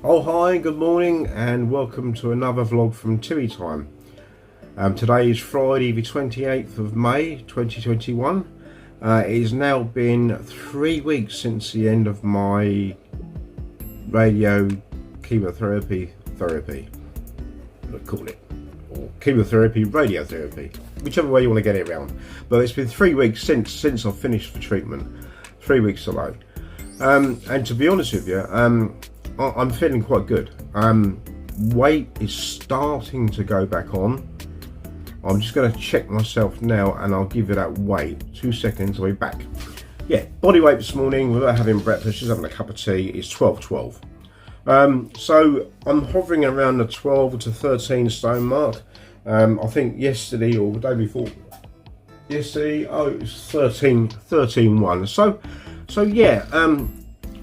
Oh hi, good morning and welcome to another vlog from Timmy Time. Today is Friday the 28th of May 2021. It has now been 3 weeks since the end of my chemotherapy, let's call it, or chemotherapy, radiotherapy, whichever way you want to get it around. But it's been 3 weeks since I've finished the treatment, 3 weeks alone. And to be honest with you, I'm feeling quite good. Weight is starting to go back on. I'm just going to check myself now and I'll give you that weight. 2 seconds, I'll be back. Yeah, body weight this morning without having breakfast, just having a cup of tea, is 12.12. So I'm hovering around the 12 to 13 stone mark. I think yesterday or the day before yesterday, it was 13.1. So yeah,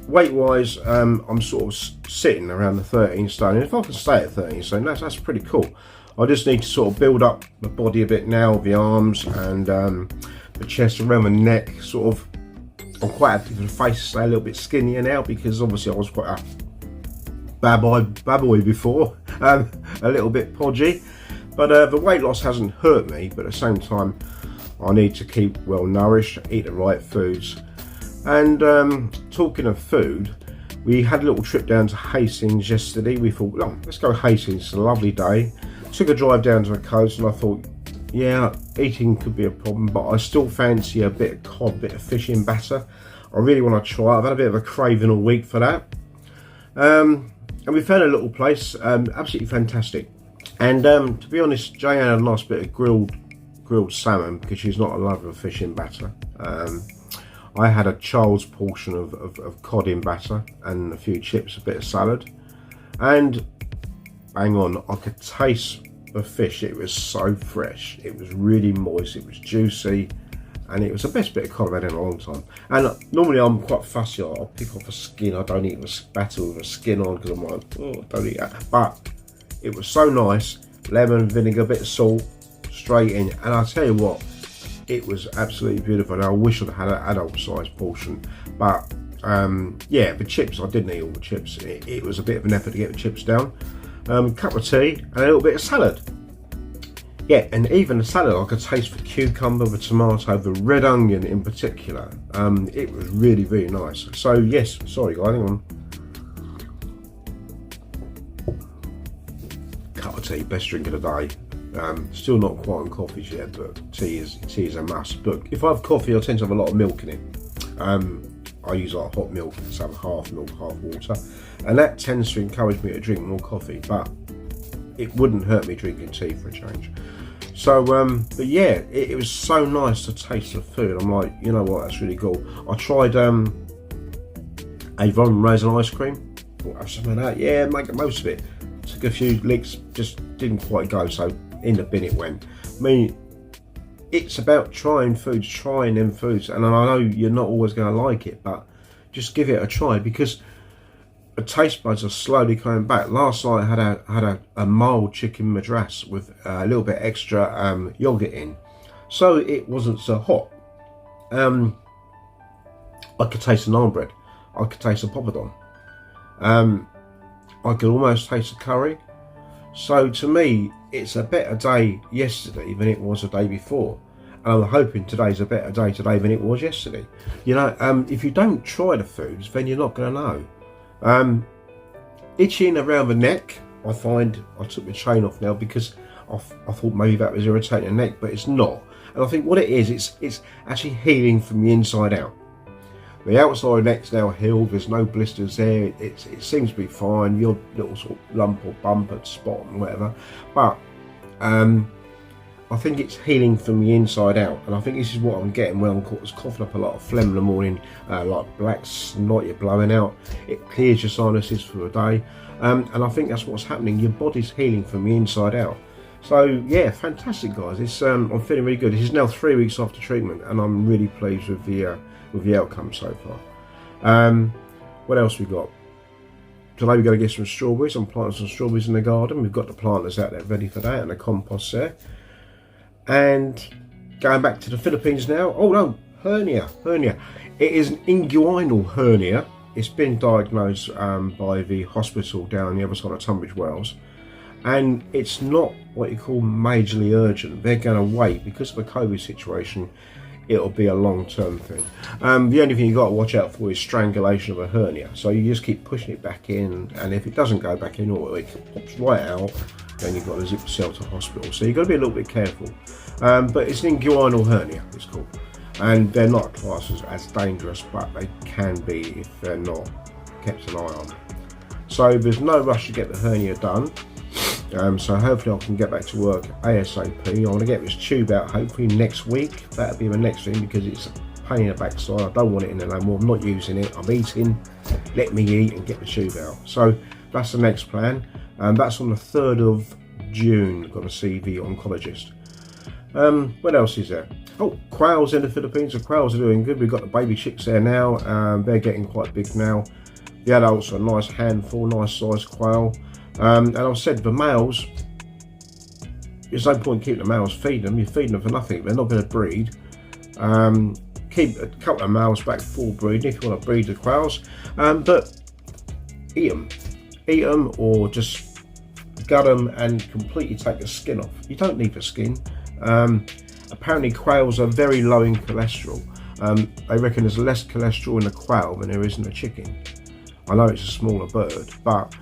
weight wise, I'm sort of sitting around the 13 stone. And if I can stay at 13 stone, that's pretty cool. I just need to sort of build up the body a bit now, the arms and the chest, around the neck. Sort of, I'm quite happy for the face to stay a little bit skinnier now, because obviously I was quite a bad boy before, a little bit podgy. But the weight loss hasn't hurt me, but at the same time I need to keep well nourished, eat the right foods. And talking of food, we had a little trip down to Hastings yesterday. We thought, oh, let's go Hastings, it's a lovely day. Took a drive down to the coast and I thought, yeah, eating could be a problem, but I still fancy a bit of cod, a bit of fish in batter. I really want to try it. I've had a bit of a craving all week for that. And we found a little place, absolutely fantastic. And to be honest, Jane had a nice bit of grilled salmon, because she's not a lover of fish in batter. I had a child's portion of cod in batter and a few chips, a bit of salad. And hang on, I could taste the fish. It was so fresh. It was really moist, it was juicy, and it was the best bit of cod I've had in a long time. And normally I'm quite fussy. I'll pick off the skin. I don't eat the batter with the skin on, because I'm like, oh, I don't eat that. But it was so nice. Lemon, vinegar, a bit of salt, straight in. And I'll tell you what, it was absolutely beautiful. And I wish I'd had an adult sized portion. But yeah, the chips, I didn't eat all the chips. It was a bit of an effort to get the chips down. Cup of tea and a little bit of salad. Yeah, and even the salad, I could taste the cucumber, the tomato, the red onion in particular. It was really, really nice. So yes, sorry guys, hang on. Cup of tea, best drink of the day. Still not quite on coffees yet, but tea is a must. But if I have coffee, I tend to have a lot of milk in it. I use like hot milk, so half milk, half water, and that tends to encourage me to drink more coffee. But it wouldn't hurt me drinking tea for a change. So, but yeah, it was so nice to taste the food. I'm like, you know what, that's really cool. I tried Avon raisin ice cream. Thought, have some of that. Yeah, make the most of it. Took a few licks, just didn't quite go. So in the bin it went. I mean, it's about trying them foods, and I know you're not always going to like it, but just give it a try, because the taste buds are slowly coming back. Last night I had a mild chicken madras with a little bit extra yogurt in, so it wasn't so hot. I could taste the naan bread, I could taste the poppadom, I could almost taste the curry. So to me, it's a better day yesterday than it was the day before. And I'm hoping today's a better day today than it was yesterday. You know, if you don't try the foods, then you're not going to know. Itching around the neck, I find I took the chain off now, because I thought maybe that was irritating the neck, but it's not. And I think what it is, it's actually healing from the inside out. The outside neck's now healed, there's no blisters there, it seems to be fine, your little sort of lump or bump at spot and whatever. But I think it's healing from the inside out, and I think this is what I'm getting when I'm coughing up a lot of phlegm in the morning, like black snot you're blowing out. It clears your sinuses for the day, and I think that's what's happening. Your body's healing from the inside out. So yeah, fantastic guys. It's I'm feeling really good. This is now 3 weeks after treatment, and I'm really pleased with the outcome so far. What else we got? Today we're going to get some strawberries. I'm planting some strawberries in the garden. We've got the planters out there ready for that, and the compost there. And going back to the Philippines now. Oh no, hernia. It is an inguinal hernia. it's been diagnosed by the hospital down the other side of Tunbridge Wells, and it's not what you call majorly urgent. They're going to wait because of the COVID situation. It'll be a long-term thing. The only thing you've got to watch out for is strangulation of a hernia. So you just keep pushing it back in, and if it doesn't go back in or it pops right out, then you've got to zip yourself to hospital. So you've got to be a little bit careful. But it's an inguinal hernia, it's called. And they're not classed as dangerous, but they can be if they're not kept an eye on. So there's no rush to get the hernia done. So hopefully I can get back to work ASAP. I want to get this tube out hopefully next week. That'll be the next thing, because it's a pain in the backside. I don't want it in there no more. I'm not using it. I'm eating. Let me eat and get the tube out. So that's the next plan. That's on the 3rd of June. I've got to see the oncologist. What else is there? Oh, quails in the Philippines. The quails are doing good. We've got the baby chicks there now. They're getting quite big now. The adults are a nice handful, nice sized quail. And I've said the males, there's no point keeping the males feeding them. You're feeding them for nothing. They're not going to breed. Keep a couple of males back for breeding if you want to breed the quails. But eat them or just gut them and completely take the skin off. You don't need the skin. Apparently quails are very low in cholesterol. They reckon there's less cholesterol in a quail than there is in a chicken. I know it's a smaller bird, but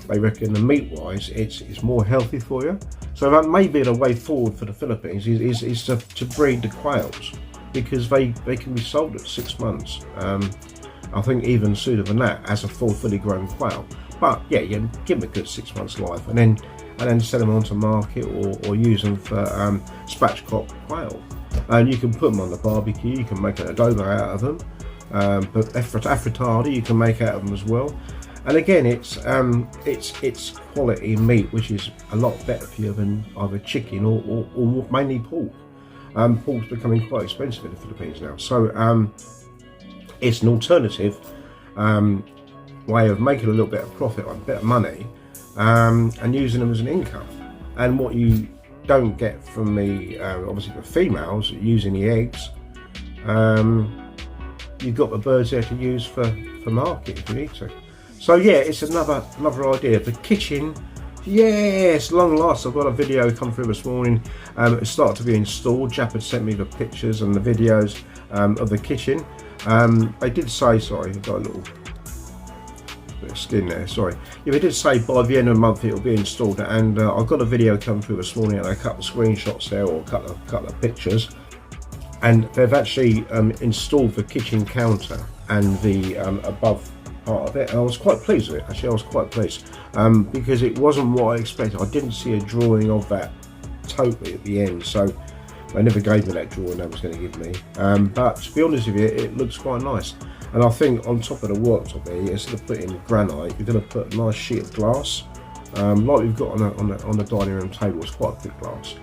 they reckon the meat wise it's more healthy for you. So that may be the way forward for the Philippines is to breed the quails, because they can be sold at 6 months. I think even sooner than that as a fully grown quail. But yeah, you give them a good 6 months life, and then sell them onto market or use them for spatchcock quail. And you can put them on the barbecue. You can make an adobo out of them. But affrittata you can make out of them as well. And again, it's quality meat, which is a lot better for you than either chicken or mainly pork. Pork's becoming quite expensive in the Philippines now, so it's an alternative way of making a little bit of profit, a bit of money, and using them as an income. And what you don't get from the obviously the females using the eggs, you've got the birds there to use for market if you need to. So yeah, it's another idea. The kitchen, yes, long last. I've got a video come through this morning. It started to be installed. Jap had sent me the pictures and the videos of the kitchen. They did say, sorry, I've got a little bit of skin there, sorry. Yeah, they did say by the end of the month it'll be installed, and I've got a video come through this morning and a couple of screenshots there, or a couple of pictures. And they've actually installed the kitchen counter and the above part of it, and I was quite pleased with it. Actually, I was quite pleased because it wasn't what I expected. I didn't see a drawing of that totally at the end, so they never gave me that drawing they was going to give me. But to be honest with you, it looks quite nice. And I think on top of the worktop there, instead of putting granite, you're going to put a nice sheet of glass, like we've got on the dining room table. It's quite thick glass,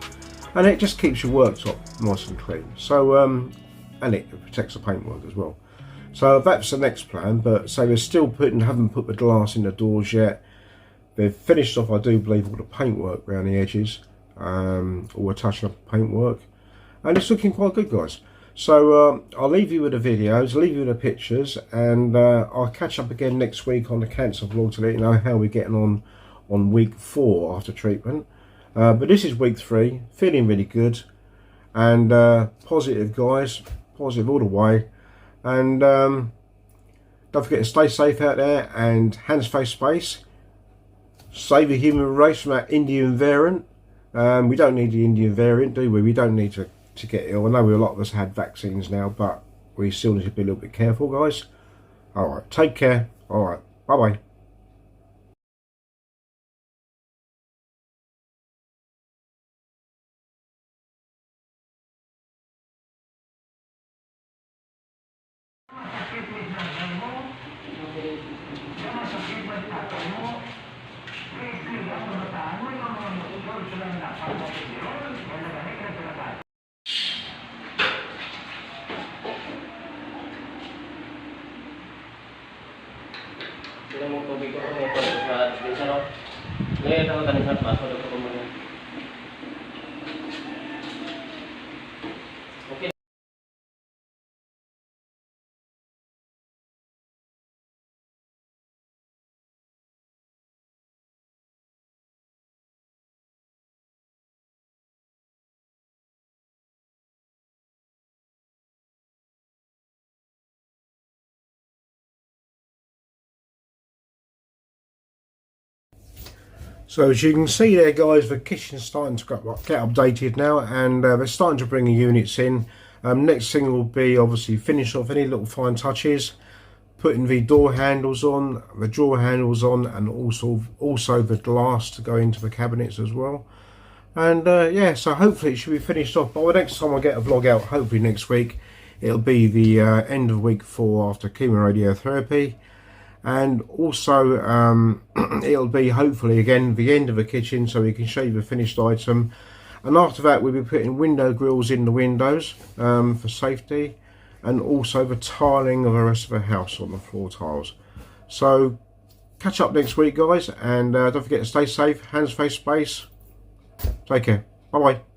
and it just keeps your worktop nice and clean. So and it protects the paintwork as well. So that's the next plan. But so they're still haven't put the glass in the doors yet. They've finished off, I do believe, all the paintwork around the edges, or we're touching up paintwork, and it's looking quite good, guys. So I'll leave you with the videos, leave you with the pictures, and I'll catch up again next week on the cancer vlog to let you know how we're getting on week 4 after treatment. But this is week 3, feeling really good, and positive, guys, positive all the way. And don't forget to stay safe out there, and hands, face, space. Save the human race from that Indian variant. We don't need the Indian variant, do we? We don't need to get ill. I know a lot of us had vaccines now, but we still need to be a little bit careful, guys. Alright, take care. Alright, bye-bye. Sila mo tubig ko kung ito sa dispenser, no? Ngayon ako tanisan, masod ako muna. So as you can see there guys, the kitchen's starting to get updated now, and they're starting to bring the units in. Next thing will be obviously finish off any little fine touches, putting the door handles on, the drawer handles on, and also the glass to go into the cabinets as well. And yeah, so hopefully it should be finished off by the next time I get a vlog out, hopefully next week. It'll be the end of week 4 after chemo radiotherapy. And also it'll be hopefully again the end of the kitchen, so we can show you the finished item. And after that we'll be putting window grills in the windows for safety, and also the tiling of the rest of the house on the floor tiles. So catch up next week guys, and don't forget to stay safe, hands, face, space. Take care, bye bye.